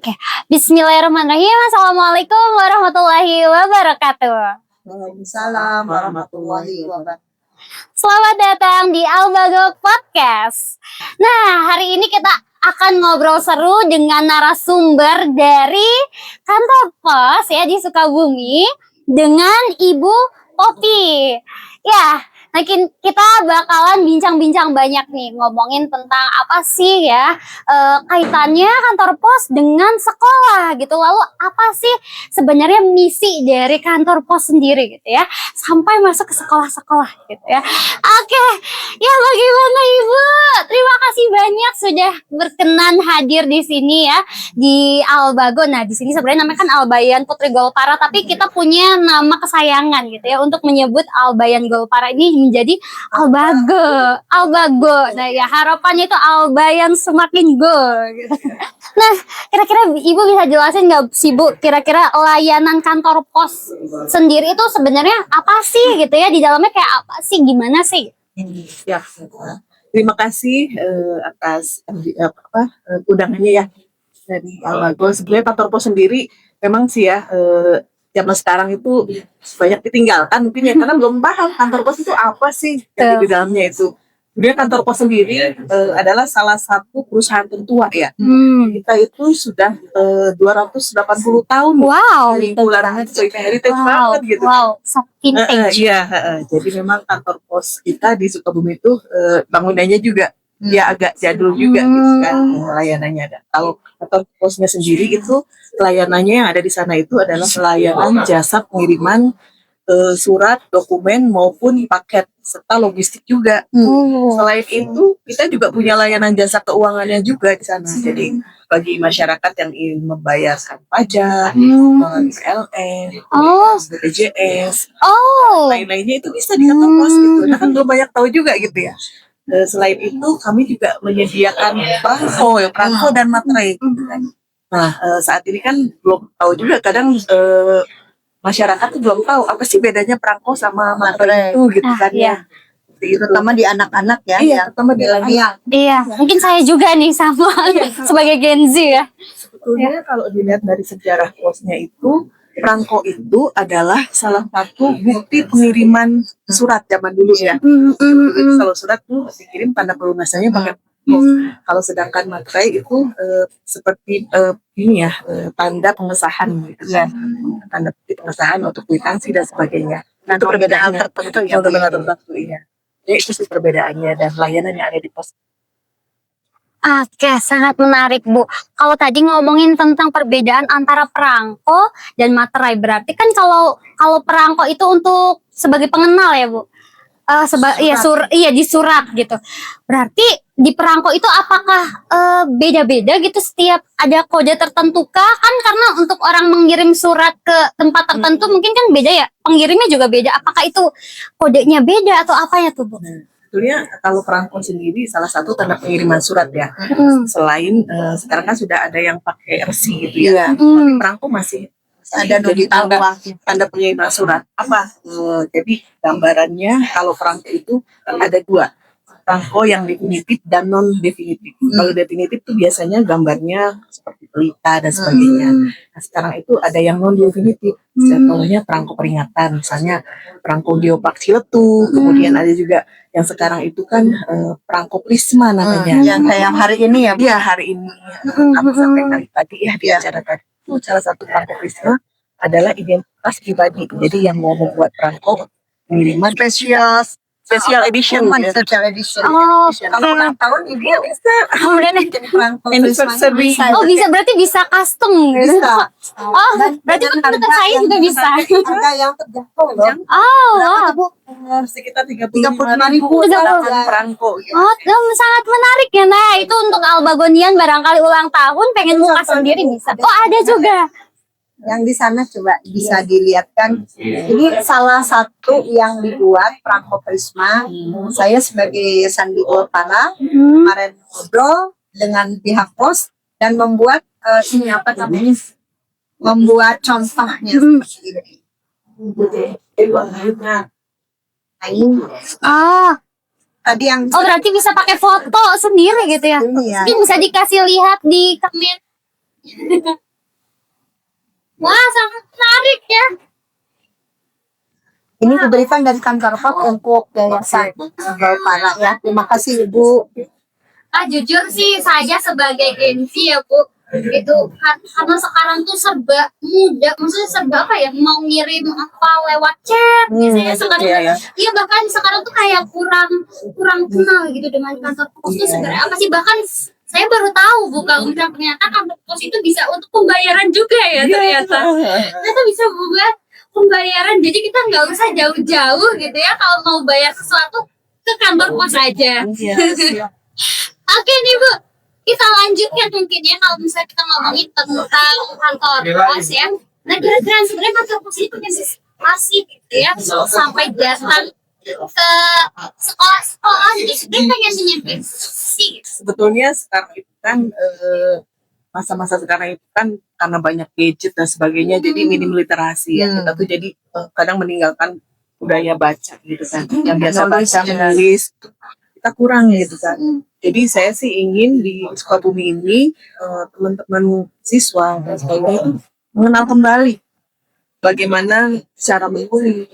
Oke, Bismillahirrahmanirrahim. Assalamualaikum warahmatullahi wabarakatuh. Waalaikumsalam warahmatullahi wabarakatuh. Selamat datang di Albago Podcast. Nah, hari ini kita akan ngobrol seru dengan narasumber dari kantor pos ya di Sukabumi dengan Ibu Popi. Ya, makin kita bakalan bincang-bincang banyak nih ngomongin tentang apa sih ya kaitannya kantor pos dengan sekolah gitu. Lalu apa sih sebenarnya misi dari kantor pos sendiri gitu ya, sampai masuk ke sekolah-sekolah gitu ya. Oke, ya bagaimana Ibu? Terima kasih banyak sudah berkenan hadir di sini ya di Albago. Nah, di sini sebenarnya namanya kan Albayan Putri Golpara, tapi kita punya nama kesayangan gitu ya untuk menyebut Albayan Golpara ini menjadi Albago. Nah ya, harapannya itu Albayan semakin go gitu. Nah, kira-kira Ibu bisa jelasin nggak sih Bu, kira-kira layanan kantor pos sendiri itu sebenarnya apa sih gitu ya, di dalamnya kayak apa sih, gimana sih? Ya, terima kasih atas undangannya ya dari Albago. Sebenarnya kantor pos sendiri memang sih ya zaman sekarang itu banyak ditinggalkan mungkin ya, karena belum paham kantor pos itu apa sih yang di dalamnya itu. Sebenarnya kantor pos sendiri adalah salah satu perusahaan tertua ya. Kita itu sudah 280 tahun. Wow, Pengularan heritage banget gitu. Wow, vintage. Jadi memang kantor pos kita di Sukabumi itu bangunannya juga ya agak jadul juga gitu kan, layanannya ada. Kalau kantor posnya sendiri itu layanannya yang ada di sana itu adalah pelayanan jasa pengiriman surat, dokumen maupun paket serta logistik juga. Selain itu kita juga punya layanan jasa keuangannya juga di sana. Jadi bagi masyarakat yang ingin membayarkan pajak, PLN, BPJS, lain-lainnya itu bisa di kantor pos gitu. Nah kan belum banyak tahu juga gitu ya. Selain itu kami juga menyediakan perangko dan materai gitu kan. Nah saat ini kan belum tahu juga, kadang masyarakat tuh belum tahu apa sih bedanya perangko sama materai itu gitu kan ya. Terutama di anak-anak ya. Iya, terutama di anak. Iya, mungkin saya juga nih sama sebagai Gen Z ya. Sebetulnya kalau dilihat dari sejarah posnya itu, perangko itu adalah salah satu bukti pengiriman surat zaman dulu ya. Kalau surat tuh dikirim tanda pelunasannya pakai pos. Kalau sedangkan materai itu seperti ini ya, tanda pengesahan gitu kan. Tanda pengesahan untuk kwitansi dan sebagainya. Nah, itu perbedaan tertentu yang tertentu ya. Jadi itu sih perbedaannya dan layanan yang ada di pos. Oke, sangat menarik Bu. Kalau tadi ngomongin tentang perbedaan antara perangko dan materai, berarti kan kalau perangko itu untuk sebagai pengenal ya Bu. Di surat gitu. Berarti di perangko itu apakah beda-beda gitu, setiap ada kode tertentu kah? Kan karena untuk orang mengirim surat ke tempat tertentu mungkin kan beda ya. Pengirimnya juga beda. Apakah itu kodenya beda atau apa ya tuh Bu? Sebetulnya kalau perangko sendiri salah satu tanda pengiriman surat ya. Selain sekarang kan sudah ada yang pakai resi gitu ya. Tapi perangko masih ada jadi tanda pengiriman surat. Apa? Jadi gambarannya kalau perangko itu ada dua. Perangko yang definitif dan non definitif. Kalau definitif itu biasanya gambarnya seperti pelita dan sebagainya. Nah, sekarang itu ada yang non definitif. Contohnya perangko peringatan, misalnya perangko geopark Ciletu. Kemudian ada juga yang sekarang itu kan perangko prisma namanya. Yang kayak hari ini ya. Iya, hari ini kami sampaikan tadi ya di acara tadi. Itu salah satu perangko prisma adalah identitas pribadi. Jadi yang mau membuat perangko pengiriman special edition. Kalau ulang tahun ibu bisa. Anniversary. Oh bisa, berarti bisa custom gitu. Bisa. Oh, berarti untuk saya juga bisa. Harga yang terjangkau loh. Oh, Sekitar 35.000 perangko. sangat menarik ya. Nah, itu untuk Albagonian barangkali ulang tahun pengen muka sendiri bisa. Oh, ada juga. Yang di sana coba bisa dilihatkan. Ini salah satu yang dibuat perangko prisma. Saya sebagai Sandi Golpara kemarin ngobrol dengan pihak pos dan membuat ini apa namanya? Membuat contohnya seperti ini. Tadi yang berarti bisa pakai foto sendiri gitu ya. Iya. Mungkin bisa dikasih lihat di kamera. Wah, sangat menarik ya. Ini diberikan dari kantor pos untuk Yayasan Para ya. Terima kasih Ibu. Jujur sih saya sebagai Genzi ya Bu, itu karena sekarang tuh serba mudah, maksudnya serba apa ya, mau ngirim apa lewat chat biasanya sekarang. Iya, bahkan sekarang tuh kayak kurang kenal gitu dengan kantor pos itu sebenarnya apa sih. Bahkan saya baru tahu Bu kalau misalnya ternyata kantor pos itu bisa untuk pembayaran juga ya ternyata. Ternyata bisa buat pembayaran, jadi kita nggak usah jauh-jauh gitu ya kalau mau bayar sesuatu ke kantor pos aja. Oke nih Bu, kita lanjutkan mungkin ya kalau misalnya kita ngomongin tentang kantor pos ya. Nah kira-kira sebenarnya kantor pos itu punya masih gitu ya, sampai datang ke sekolah-sekolah, jadi sebenarnya pengen menyampaikan sih. Sebetulnya sekarang itu kan masa-masa sekarang itu kan karena banyak gadget dan sebagainya, jadi minim literasi ya. Kita tuh jadi kadang meninggalkan budaya baca gitu kan, yang biasa baca menulis kita kurang gitu kan. Jadi saya sih ingin di Sukabumi ini teman-teman siswa dan sebagainya itu mengenal kembali bagaimana cara menulis,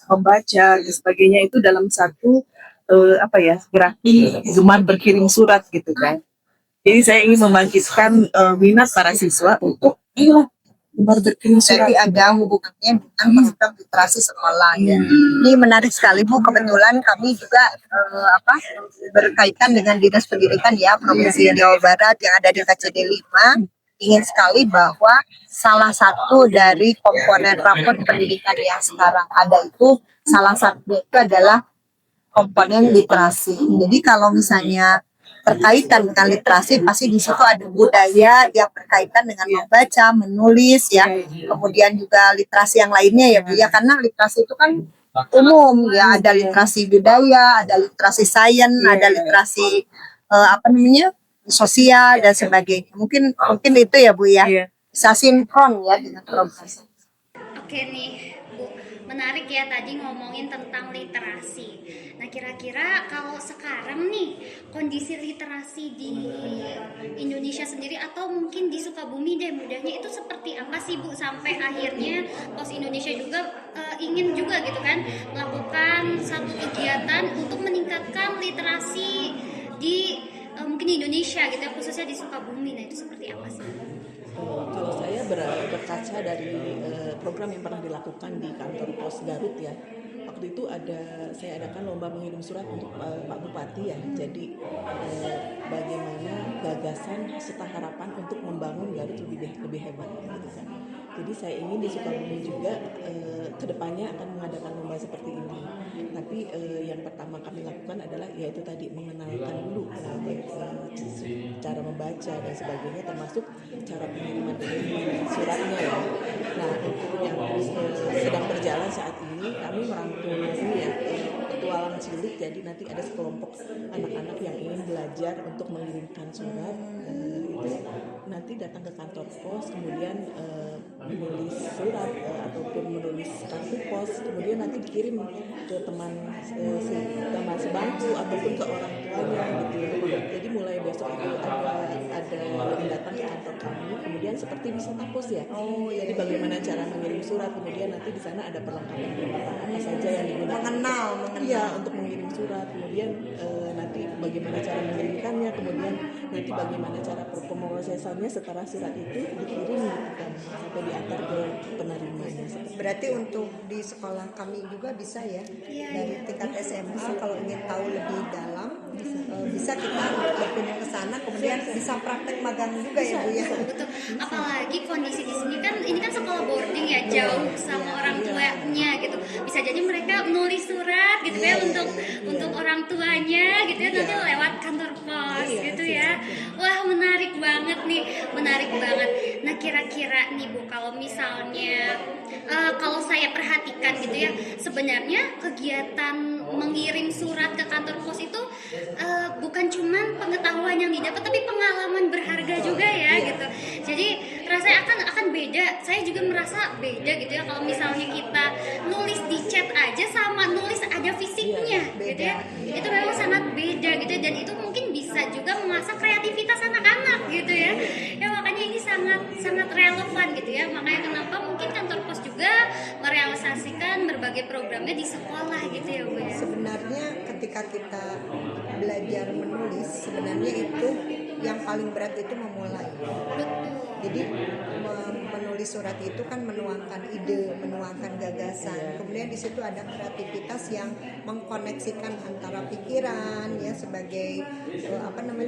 membaca dan sebagainya itu dalam satu gerakan gemar berkirim surat gitu kan. Jadi saya ingin membangkitkan minat para siswa untuk gemar berkirim surat. Jadi ada hubungannya dengan program literasi sekolah ya. Ini menarik sekali Bu, kebetulan kami juga berkaitan dengan Dinas Pendidikan ya Provinsi Jawa Barat yang ada di KCD 5. Ingin sekali bahwa salah satu dari komponen rapor pendidikan yang sekarang ada itu salah satu itu adalah komponen literasi. Jadi kalau misalnya berkaitan dengan literasi, pasti di situ ada budaya yang berkaitan dengan membaca, menulis ya. Kemudian juga literasi yang lainnya ya Bu ya, karena literasi itu kan umum ya, ada literasi budaya, ada literasi sains, ada literasi sosial dan sebagainya. Mungkin itu ya Bu ya. Bisa sinkron ya dengan program. Oke nih Bu, menarik ya tadi ngomongin tentang literasi. Nah kira-kira kalau sekarang nih kondisi literasi di Indonesia sendiri atau mungkin di Sukabumi deh mudahnya itu seperti apa sih Bu, sampai akhirnya Pos Indonesia juga ingin juga gitu kan melakukan satu kegiatan untuk meningkatkan literasi di mungkin di Indonesia gitu ya, khususnya di Sukabumi. Nah itu seperti apa sih? Kalau saya berkaca dari program yang pernah dilakukan di kantor pos Garut ya, waktu itu saya adakan lomba mengirim surat untuk Pak Bupati ya. Jadi bagaimana gagasan serta harapan untuk membangun Garut lebih hebat gitu kan. Jadi saya ingin di Sukabumi juga kedepannya akan mengadakan lomba seperti ini. Tapi yang pertama kami lakukan adalah yaitu tadi mengenalkan dulu cara membaca dan sebagainya, termasuk cara pengiriman suratnya ya. Nah untuk yang sedang berjalan saat ini kami merangkum ini ya petualang cilik. Jadi nanti ada sekelompok anak-anak yang ingin belajar untuk mengirimkan surat. Itu nanti datang ke kantor pos, kemudian menulis surat ataupun menulis kartu pos, kemudian nanti dikirim ke teman sebangku ataupun ke orang tuanya gitu. Jadi mulai besok itu ada yang datang ke kantor kami, kemudian seperti wisata pos ya. Jadi bagaimana cara mengirim surat, kemudian nanti di sana ada perlengkapan apa saja yang digunakan. Mengenal. Iya, untuk mengirim surat, kemudian nanti bagaimana cara mengirimkannya, kemudian nanti bagaimana cara pemrosesannya setelah surat itu dikirim gitu kan sampai diantar ke penerimanya. Berarti untuk di sekolah kami juga bisa ya, dari tingkat SMA kalau ingin tahu lebih dalam bisa kita berkunjung ke sana, kemudian bisa praktek magang juga ya Bu ya. Betul. Apalagi kondisi di sini kan ini kan sekolah boarding ya, jauh sama orang tuanya gitu. Bisa jadi mereka menulis surat gitu ya untuk orang tuanya gitu ya, nanti lewat kantor pos gitu ya. Wah, menarik banget nih, menarik banget. Nah, kira-kira nih Bu, kalau misalnya kalau saya perhatikan gitu ya, sebenarnya kegiatan mengirim surat ke kantor pos itu bukan cuman pengetahuan yang didapat, tapi pengalaman berharga juga ya gitu. Jadi rasanya akan beda. Saya juga merasa beda gitu ya kalau misalnya kita nulis di chat aja sama nulis ada fisiknya gitu ya. Itu memang sangat beda gitu, dan itu mungkin bisa juga mengasah kreativitas anak-anak gitu ya. Ya makanya ini sangat sangat relevan gitu ya. Makanya kenapa mungkin kantor pos juga merealisasikan berbagai programnya di sekolah gitu ya Bu ya. Sebenarnya ketika kita belajar menulis, sebenarnya itu yang paling berat itu memulai. Jadi menulis surat itu kan menuangkan ide, menuangkan gagasan. Kemudian di situ ada kreativitas yang mengkoneksikan antara pikiran ya sebagai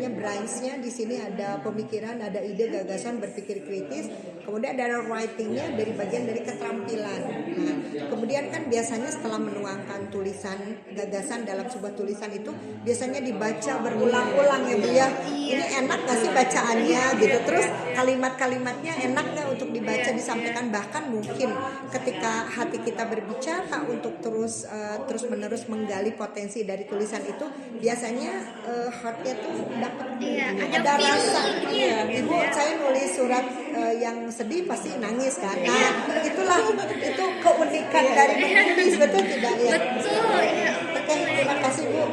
brainsnya di sini ada pemikiran, ada ide, gagasan, berpikir kritis. Kemudian ada writingnya dari bagian dari keterampilan. Nah, kemudian kan biasanya setelah menuangkan tulisan gagasan dalam sebuah tulisan itu biasanya dibaca berulang-ulang ya Bu ya. Ini enak gak sih bacaannya gitu. Terus kalimat-kalimatnya enak gak untuk dibaca, disampaikan, bahkan mungkin ketika hati kita berbicara untuk terus menerus menggali potensi dari tulisan itu biasanya heartnya tuh dapat ada rasa. Ibu saya nulis surat yang sedih pasti nangis kan. Nah, itu keunikan dari menulis, betul tidak ya? Betul ya. Oke, terima kasih Bu.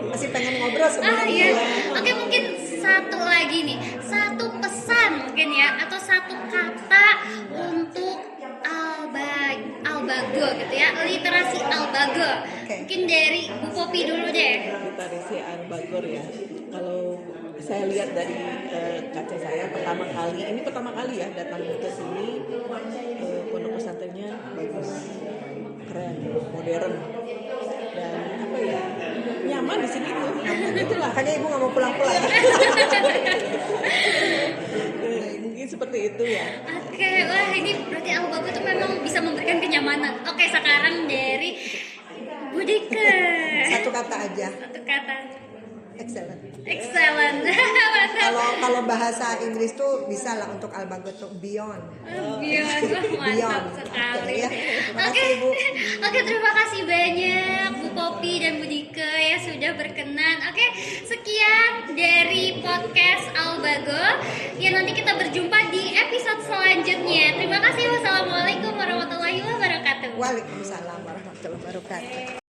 Masih pengen ngobrol sebenarnya. Oke, mungkin satu lagi nih, satu pesan mungkin ya, atau satu kata untuk Albago gitu ya, literasi Albago. Mungkin dari Bu Popi dulu deh. Literasi Albagor ya. Kalau saya lihat dari kaca saya pertama kali ya datang ke sini, pondok pesantrennya bagus, keren, modern, dan nyaman di sini tuh. Itulah. Makanya Ibu nggak mau pulang-pulang. Mungkin seperti itu ya. Oke, wah ini berarti Albago tuh memang bisa memberikan kenyamanan. Oke, sekarang dari Bu Dike. Satu kata aja. Satu kata. Excellent. Excellent. Kalau bahasa Inggris tuh bisa lah untuk Albago tuh beyond. Mantap sekali. Ya. Terima Oke, kasih Bu. Oke, terima kasih banyak Bu Popi dan Bu Dike ya sudah berkenan. Oke, sekian dari podcast Albago. Ya nanti kita berjumpa di episode selanjutnya. Terima kasih. Wassalamualaikum warahmatullahi wabarakatuh. Waalaikumsalam warahmatullahi wabarakatuh.